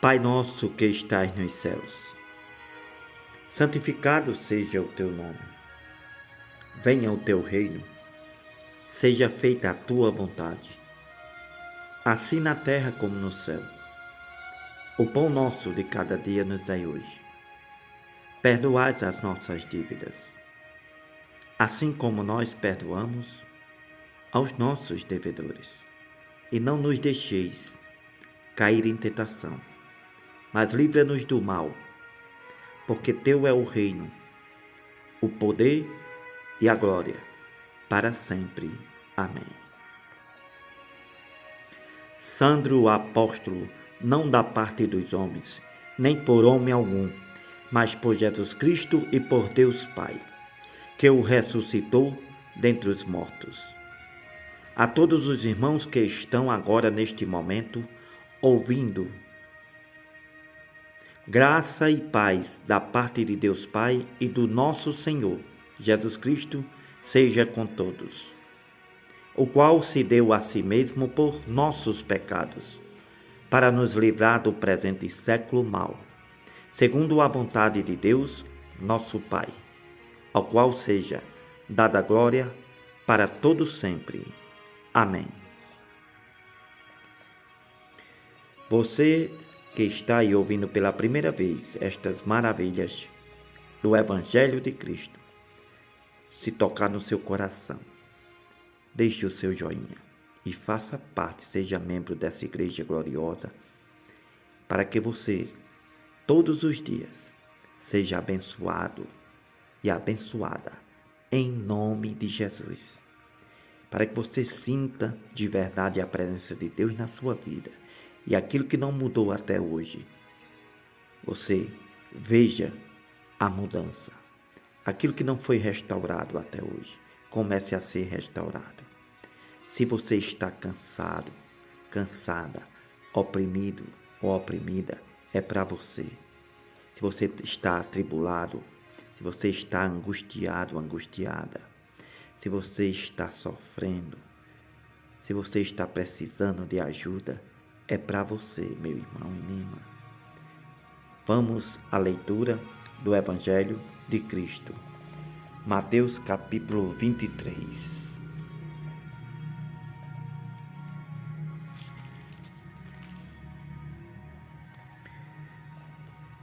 Pai nosso que estás nos céus, santificado seja o teu nome. Venha o teu reino, seja feita a tua vontade, assim na terra como no céu. O pão nosso de cada dia nos dai hoje. Perdoai as nossas dívidas, assim como nós perdoamos aos nossos devedores. E não nos deixeis cair em tentação, mas livra-nos do mal, porque teu é o reino, o poder e a glória, para sempre. Amém. Sandro o apóstolo, não da parte dos homens, nem por homem algum, mas por Jesus Cristo e por Deus Pai, que o ressuscitou dentre os mortos. A todos os irmãos que estão agora neste momento ouvindo, graça e paz da parte de Deus Pai e do nosso Senhor Jesus Cristo seja com todos, o qual se deu a si mesmo por nossos pecados, para nos livrar do presente século mau, segundo a vontade de Deus, nosso Pai, ao qual seja dada glória para todo sempre. Amém. Você que está aí ouvindo pela primeira vez estas maravilhas do Evangelho de Cristo, se tocar no seu coração, deixe o seu joinha e faça parte, seja membro dessa igreja gloriosa, para que você, todos os dias, seja abençoado e abençoada, em nome de Jesus. Para que você sinta de verdade a presença de Deus na sua vida. E aquilo que não mudou até hoje, você veja a mudança. Aquilo que não foi restaurado até hoje, comece a ser restaurado. Se você está cansado, cansada, oprimido ou oprimida, é para você. Se você está atribulado, se você está angustiado, angustiada, se você está sofrendo, se você está precisando de ajuda, é para você, meu irmão e minha irmã. Vamos à leitura do Evangelho de Cristo. Mateus capítulo 23.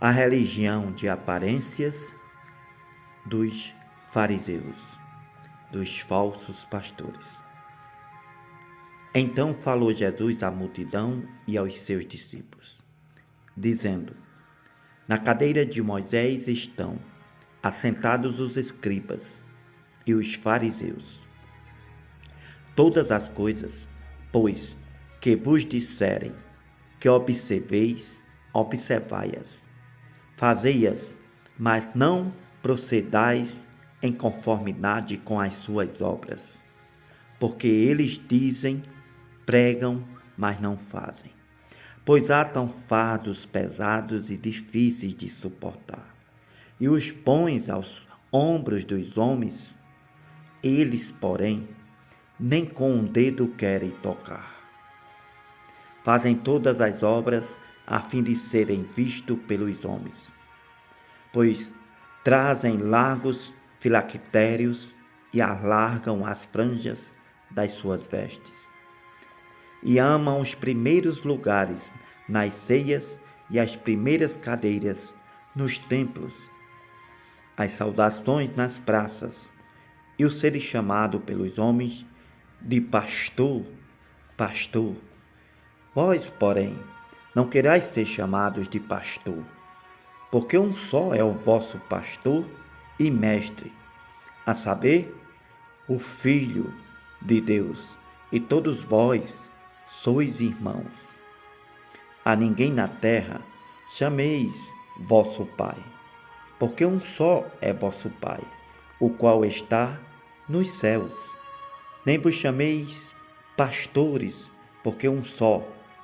A religião de aparências dos fariseus, dos falsos pastores. Então falou Jesus à multidão e aos seus discípulos, dizendo: Na cadeira de Moisés estão assentados os escribas e os fariseus. Todas as coisas, pois, que vos disserem que observeis, observai-as. Fazei-as, mas não procedais em conformidade com as suas obras, porque eles dizem, pregam, mas não fazem. Pois atam fardos pesados e difíceis de suportar, e os pões aos ombros dos homens. Eles, porém, nem com um dedo querem tocar. Fazem todas as obras a fim de serem vistos pelos homens, pois trazem largos filactérios e alargam as franjas das suas vestes, e amam os primeiros lugares nas ceias e as primeiras cadeiras nos templos, as saudações nas praças, e o ser chamado pelos homens de pastor, pastor. Vós, porém, não querais ser chamados de pastor, porque um só é o vosso pastor e mestre, a saber, o Filho de Deus, e todos vós sois irmãos. A ninguém na terra chameis vosso Pai, porque um só é vosso Pai, o qual está nos céus. Nem vos chameis pastores, porque um só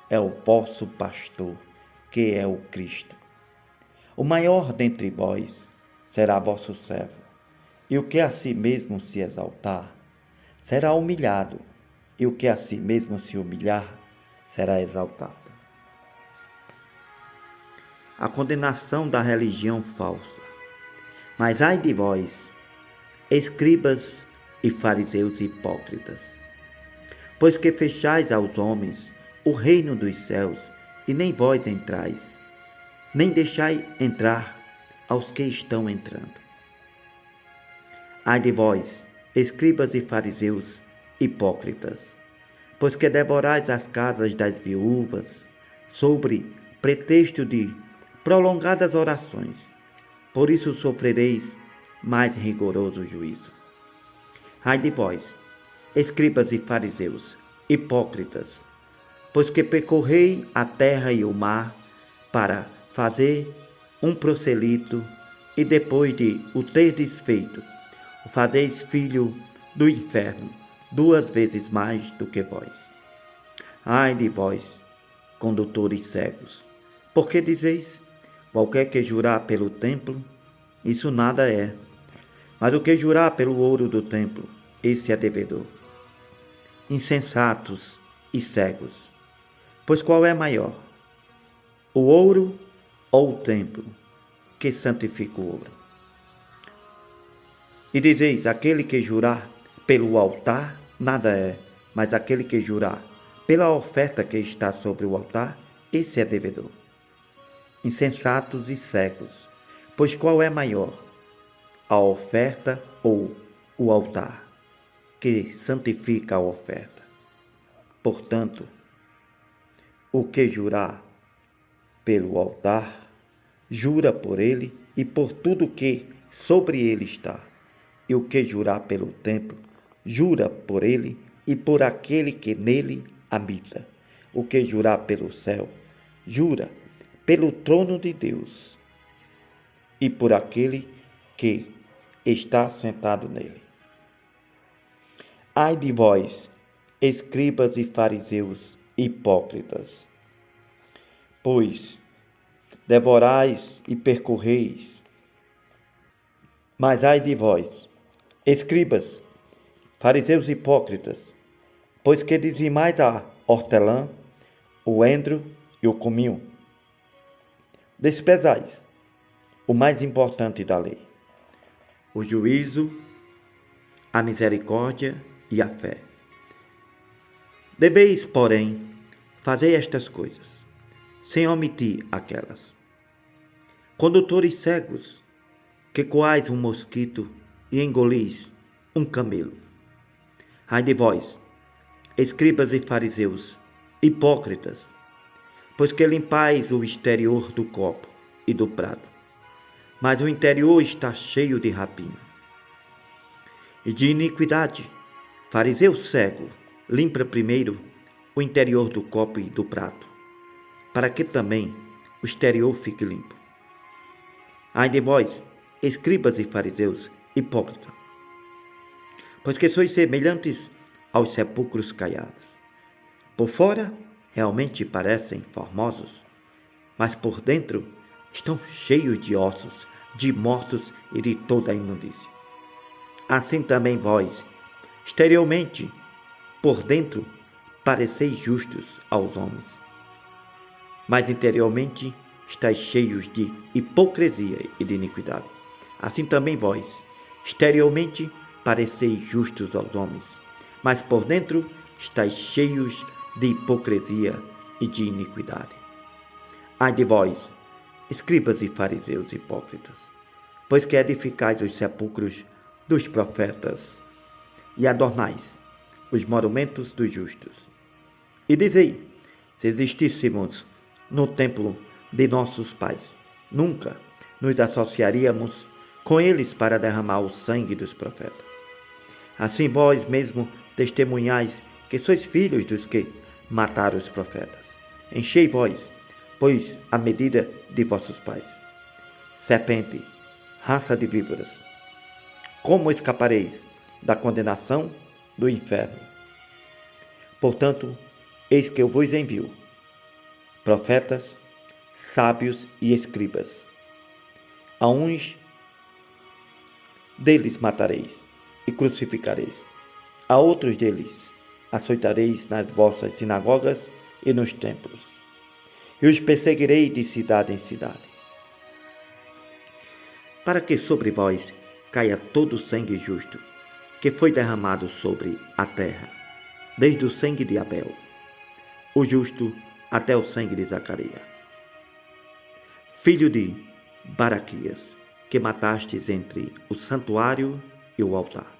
é o vosso pastor, que é o Cristo. O maior dentre vós será vosso servo, e o que a si mesmo se exaltar será humilhado, e o que a si mesmo se humilhar será exaltado. a condenação da religião falsa. Mas ai de vós, escribas e fariseus hipócritas, pois que fechais aos homens o reino dos céus, e nem vós entrais, nem deixai entrar aos que estão entrando. Ai de vós, escribas e fariseus hipócritas, pois que devorais as casas das viúvas, sobre pretexto de prolongadas orações, por isso sofrereis mais rigoroso juízo. Ai de vós, escribas e fariseus hipócritas, pois que percorrei a terra e o mar para fazer um prosélito, e depois de o terdes feito, o fazeis filho do inferno, 2 vezes mais do que vós. Ai de vós, condutores cegos, porque dizeis, qualquer que jurar pelo templo, isso nada é, mas o que jurar pelo ouro do templo, esse é devedor. Insensatos e cegos, pois qual é maior, o ouro ou o templo que santifica o ouro? E dizeis, aquele que jurar pelo altar, nada é, mas aquele que jurar pela oferta que está sobre o altar, esse é devedor. Insensatos e cegos, pois qual é maior, a oferta ou o altar que santifica a oferta? Portanto, o que jurar pelo altar, jura por ele e por tudo que sobre ele está. E o que jurar pelo templo, jura por ele e por aquele que nele habita. O que jurar pelo céu, jura pelo trono de Deus e por aquele que está sentado nele. Ai de vós, escribas e fariseus hipócritas, pois devorais e percorreis. Mas ai de vós, escribas, fariseus hipócritas, pois que dizimais a hortelã, o endro e o cominho. Desprezais o mais importante da lei, o juízo, a misericórdia e a fé. Deveis, porém, fazer estas coisas, sem omitir aquelas. Condutores cegos, que coais um mosquito e engolis um camelo. Ai de vós, escribas e fariseus, hipócritas, pois que limpais o exterior do copo e do prato, mas o interior está cheio de rapina e de iniquidade. Fariseu cego, limpa primeiro o interior do copo e do prato, para que também o exterior fique limpo. Ai de vós, escribas e fariseus, hipócritas, pois que sois semelhantes aos sepulcros caiados. Por fora, realmente parecem formosos, mas por dentro estão cheios de ossos, de mortos e de toda a imundícia. Assim também vós, exteriormente, por dentro, pareceis justos aos homens, mas interiormente estáis cheios de hipocrisia e de iniquidade. Assim também vós, exteriormente, pareceis justos aos homens, mas por dentro estáis cheios de hipocrisia e de iniquidade. Ai de vós, escribas e fariseus hipócritas, pois que edificais os sepulcros dos profetas e adornais os monumentos dos justos. E dizei, se existíssemos no templo de nossos pais, nunca nos associaríamos com eles para derramar o sangue dos profetas. Assim vós mesmo testemunhais que sois filhos dos que mataram os profetas. Enchei vós, pois, a medida de vossos pais. Serpente, raça de víboras, como escapareis da condenação do inferno? Portanto, eis que eu vos envio profetas, sábios e escribas. A uns deles matareis e crucificareis, a outros deles açoitareis nas vossas sinagogas e nos templos, e os perseguirei de cidade em cidade, para que sobre vós caia todo o sangue justo, que foi derramado sobre a terra, desde o sangue de Abel, o justo, até o sangue de Zacarias, filho de Baraquias, que matastes entre o santuário e o altar.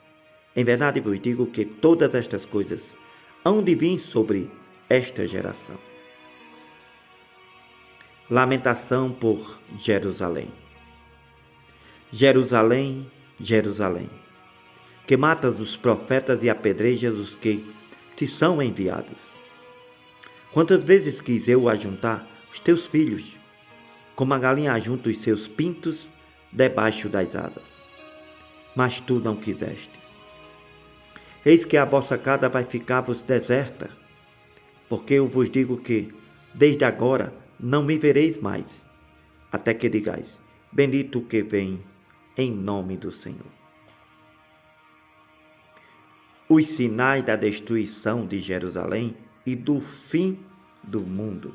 Em verdade vos digo que todas estas coisas hão de vir sobre esta geração. Lamentação por Jerusalém. Jerusalém, Jerusalém, que matas os profetas e apedrejas os que te são enviados. Quantas vezes quis eu ajuntar os teus filhos, como a galinha ajunta os seus pintos debaixo das asas, mas tu não quisestes. Eis que a vossa casa vai ficar-vos deserta, porque eu vos digo que, desde agora, não me vereis mais, até que digais, bendito o que vem em nome do Senhor. Os sinais da destruição de Jerusalém e do fim do mundo.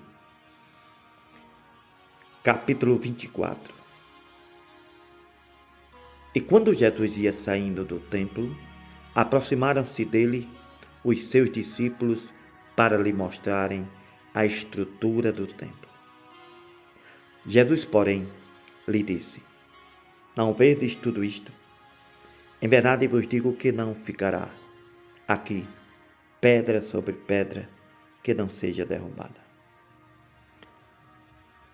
Capítulo 24. E quando Jesus ia saindo do templo, aproximaram-se dele os seus discípulos para lhe mostrarem a estrutura do templo. Jesus, porém, lhe disse: Não vedes tudo isto? Em verdade vos digo que não ficará aqui pedra sobre pedra que não seja derrubada.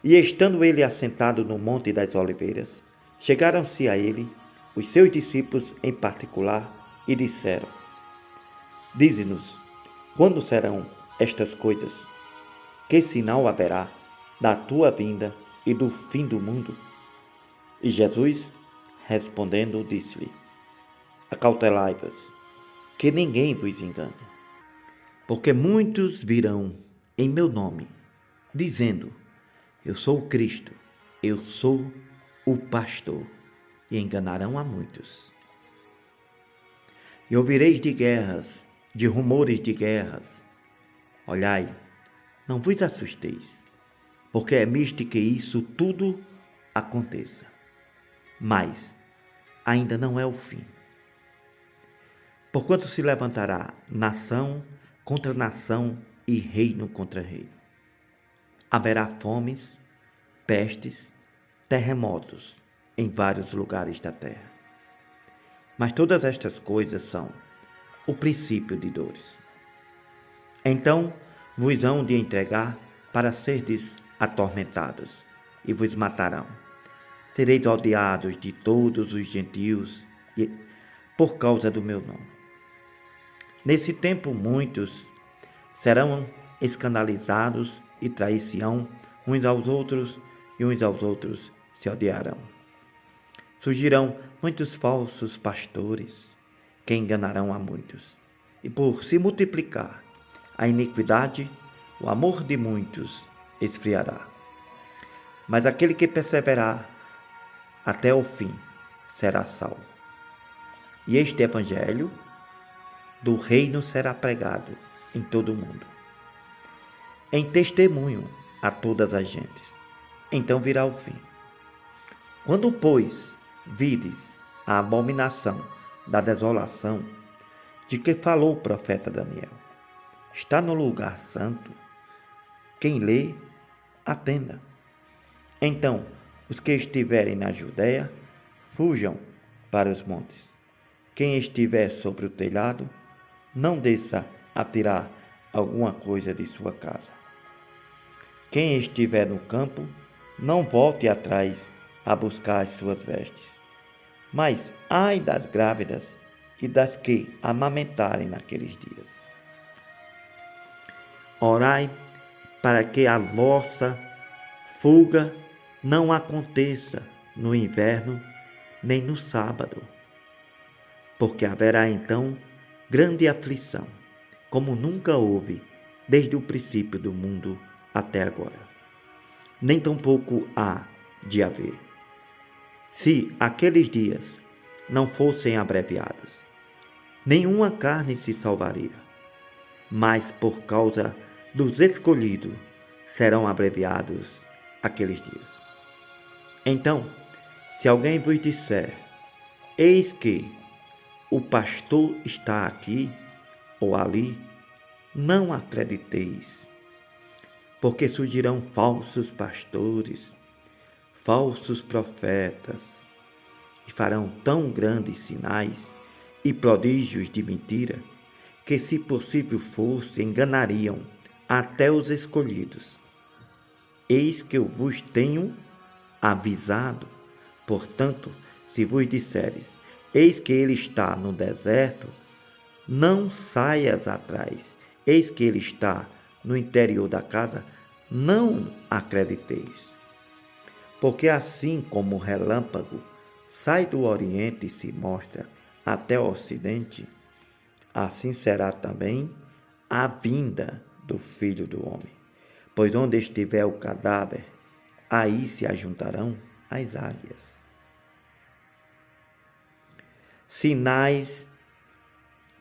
E estando ele assentado no Monte das Oliveiras, chegaram-se a ele os seus discípulos em particular e disseram: Dize-nos, quando serão estas coisas? Que sinal haverá da tua vinda e do fim do mundo? E Jesus, respondendo, disse-lhe: Acautelai-vos, que ninguém vos engane. Porque muitos virão em meu nome, dizendo: Eu sou o Cristo, eu sou o pastor, e enganarão a muitos. E ouvireis de guerras, de rumores de guerras. Olhai, não vos assusteis, porque é misto que isso tudo aconteça. Mas ainda não é o fim. Porquanto se levantará nação contra nação e reino contra reino. Haverá fomes, pestes, terremotos em vários lugares da terra. Mas todas estas coisas são o princípio de dores. Então vos hão de entregar para serdes atormentados, e vos matarão. Sereis odiados de todos os gentios por causa do meu nome. Nesse tempo muitos serão escandalizados e trair-se-ão uns aos outros, e uns aos outros se odiarão. Surgirão muitos falsos pastores que enganarão a muitos. E por se multiplicar a iniquidade, o amor de muitos esfriará. Mas aquele que perseverar até o fim será salvo. E este evangelho do reino será pregado em todo o mundo, em testemunho a todas as gentes. Então virá o fim. Quando, pois, vides a abominação da desolação de que falou o profeta Daniel, está no lugar santo. Quem lê, atenda. Então, os que estiverem na Judéia, fujam para os montes. Quem estiver sobre o telhado, não desça a tirar alguma coisa de sua casa. Quem estiver no campo, não volte atrás a buscar as suas vestes. Mas ai das grávidas e das que amamentarem naqueles dias. Orai para que a vossa fuga não aconteça no inverno nem no sábado, porque haverá então grande aflição, como nunca houve desde o princípio do mundo até agora. Nem tampouco há de haver, se aqueles dias não fossem abreviados. Nenhuma carne se salvaria, mas por causa dos escolhidos serão abreviados aqueles dias. Então Se alguém vos disser, eis que o pastor está aqui ou ali, não acrediteis, porque surgirão falsos pastores, falsos profetas, e farão tão grandes sinais e prodígios de mentira, que se possível fosse, enganariam até os escolhidos. Eis que eu vos tenho avisado. Portanto, se vos disseres, eis que ele está no deserto, não saias atrás. Eis que ele está no interior da casa, não acrediteis. Porque assim como o relâmpago sai do oriente e se mostra até o ocidente, assim será também a vinda do Filho do Homem. Pois onde estiver o cadáver, aí se ajuntarão as águias. Sinais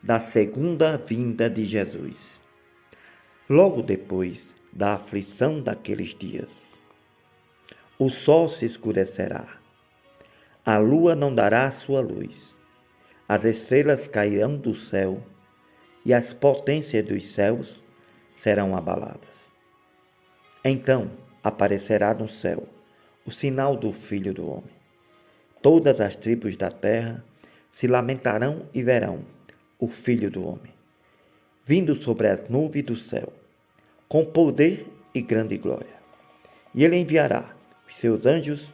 da segunda vinda de Jesus. Logo depois da aflição daqueles dias, o sol se escurecerá, a lua não dará sua luz, as estrelas cairão do céu e as potências dos céus serão abaladas. Então aparecerá no céu o sinal do Filho do Homem. Todas as tribos da terra se lamentarão e verão o Filho do Homem, vindo sobre as nuvens do céu, com poder e grande glória. E ele enviará os seus anjos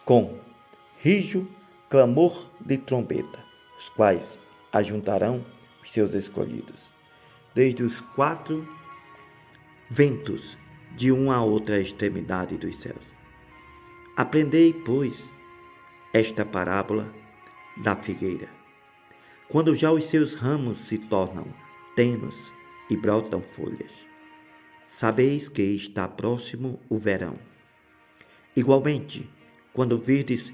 com rijo, clamor de trombeta, os quais ajuntarão os seus escolhidos, desde os quatro ventos de uma a outra extremidade dos céus. Aprendei, pois, esta parábola da figueira. Quando já os seus ramos se tornam tenos e brotam folhas, sabeis que está próximo o verão. Igualmente, quando virdes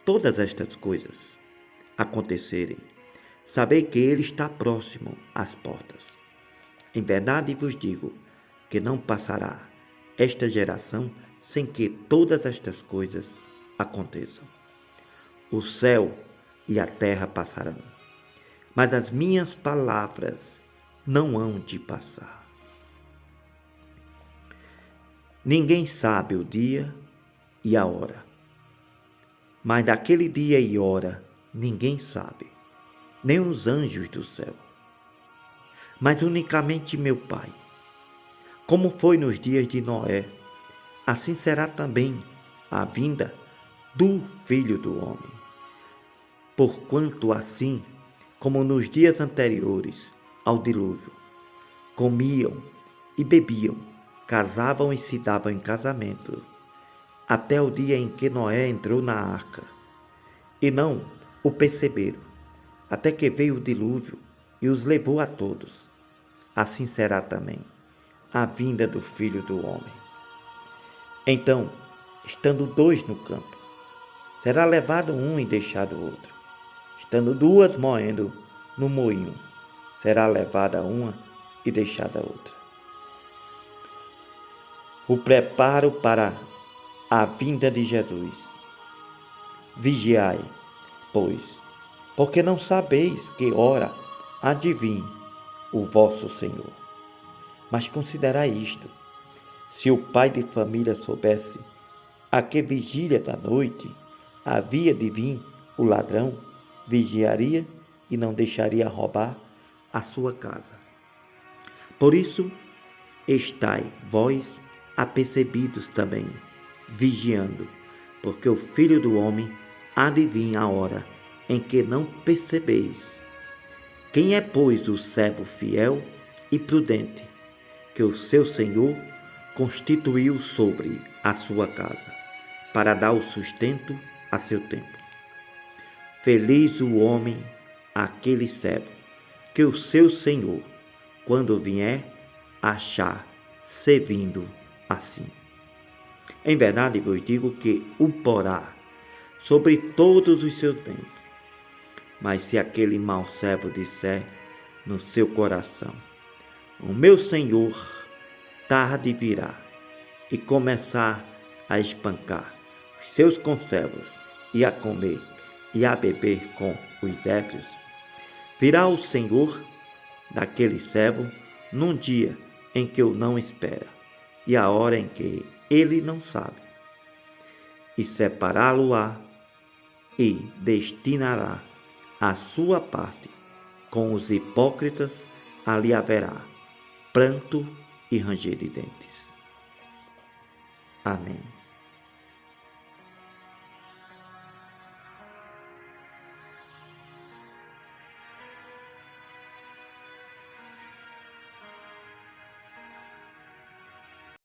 todas estas coisas acontecerem, sabei que ele está próximo às portas. Em verdade vos digo que não passará esta geração sem que todas estas coisas aconteçam. O céu e a terra passarão, mas as minhas palavras não hão de passar. Ninguém sabe o dia e a hora, mas daquele dia e hora ninguém sabe, nem os anjos do céu, mas unicamente meu Pai. Como foi nos dias de Noé, assim será também a vinda do Filho do Homem. Porquanto assim, como nos dias anteriores ao dilúvio, comiam e bebiam, casavam e se davam em casamento, até o dia em que Noé entrou na arca, e não o perceberam, até que veio o dilúvio e os levou a todos. Assim será também a vinda do Filho do Homem. Então, estando dois no campo, será levado um e deixado o outro. Estando duas moendo no moinho, será levada uma e deixada a outra. O preparo para a vinda de Jesus. Vigiai, pois, porque não sabeis que hora há de vir o vosso Senhor. Mas considerai isto: se o pai de família soubesse a que vigília da noite havia de vir o ladrão, vigiaria e não deixaria roubar a sua casa. Por isso, estai vós apercebidos também, vigiando, porque o Filho do Homem há de vir a hora em que não percebeis. Quem é, pois, o servo fiel e prudente, que o seu Senhor constituiu sobre a sua casa, para dar o sustento a seu tempo? Feliz o homem, aquele servo, que o seu Senhor, quando vier, achar servindo assim. Em verdade vos digo que o porá sobre todos os seus bens. Mas se aquele mau servo disser no seu coração, o meu Senhor tarde virá, e começar a espancar os seus conservos, e a comer e a beber com os ébrios, virá o Senhor daquele servo num dia em que o não espera e a hora em que ele não sabe, e separá-lo-á e destinará a sua parte. Com os hipócritas ali haverá pranto e ranger de dentes. Amém.